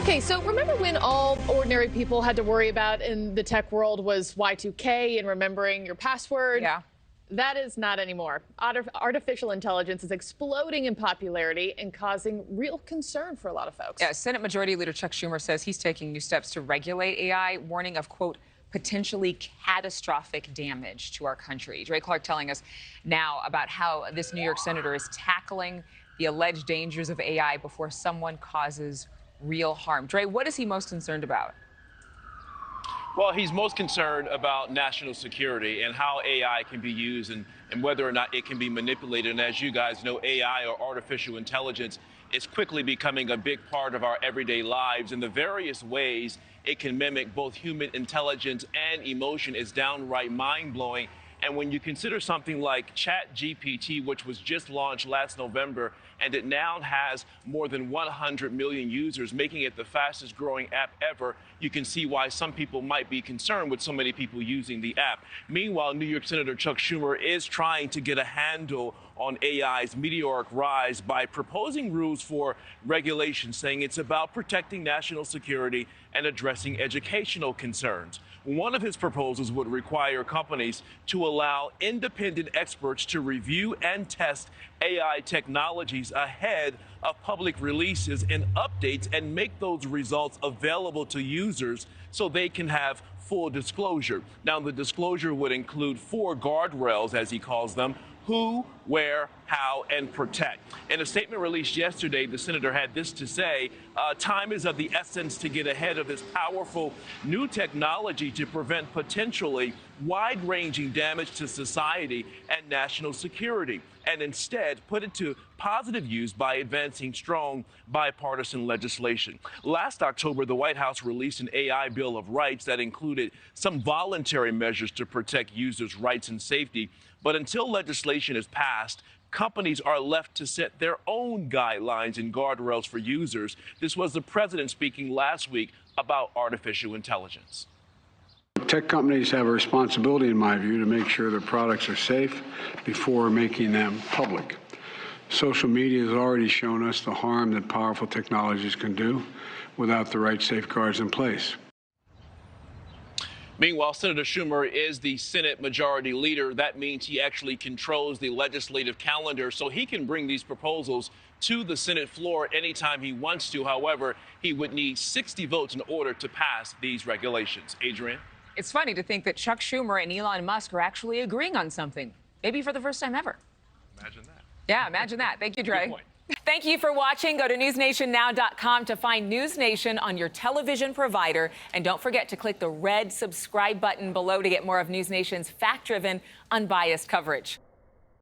Okay, so remember when all ordinary people had to worry about in the tech world was Y2K and remembering your password? Yeah. That is not anymore. Artificial intelligence is exploding in popularity and causing real concern for a lot of folks. Yeah, Senate Majority Leader Chuck Schumer says he's taking new steps to regulate AI, warning of, quote, potentially catastrophic damage to our country. Dre Clark telling us now about how this New York senator is tackling the alleged dangers of AI before someone causes real harm. Dre, what is he most concerned about? Well, he's most concerned about national security and how AI can be used and whether or not it can be manipulated. And as you guys know, AI, or artificial intelligence, is quickly becoming a big part of our everyday lives. And the various ways it can mimic both human intelligence and emotion is downright mind-blowing. And when you consider something like ChatGPT, which was just launched last November, and it now has more than 100 million users, making it the fastest growing app ever, you can see why some people might be concerned with so many people using the app. Meanwhile, New York Senator Chuck Schumer is trying to get a handle on AI's meteoric rise by proposing rules for regulation, saying it's about protecting national security and addressing educational concerns. One of his proposals would require companies to allow independent experts to review and test AI technologies ahead of public releases and updates and make those results available to users so they can have full disclosure. Now, the disclosure would include 4 guardrails, as he calls them: who, where, how, and protect. In a statement released yesterday, the senator had this to say: time is of the essence to get ahead of this powerful new technology to prevent potentially wide-ranging damage to society and national security, and instead put it to positive use by advancing strong bipartisan legislation. Last October, the White House released an AI Bill of Rights that included some voluntary measures to protect users' rights and safety. But until legislation is passed, companies are left to set their own guidelines and guardrails for users. This was the president speaking last week about artificial intelligence. Tech companies have a responsibility, in my view, to make sure their products are safe before making them public. Social media has already shown us the harm that powerful technologies can do without the right safeguards in place. Meanwhile, Senator Schumer is the Senate Majority Leader. That means he actually controls the legislative calendar, so he can bring these proposals to the Senate floor anytime he wants to. However, he would need 60 votes in order to pass these regulations. Adrienne? It's funny to think that Chuck Schumer and Elon Musk are actually agreeing on something, maybe for the first time ever. Imagine that. Yeah, imagine that. Thank you, Dre. Good point. Thank you for watching. Go to newsnationnow.com to find NewsNation on your television provider. And don't forget to click the red subscribe button below to get more of NewsNation's fact-driven, unbiased coverage.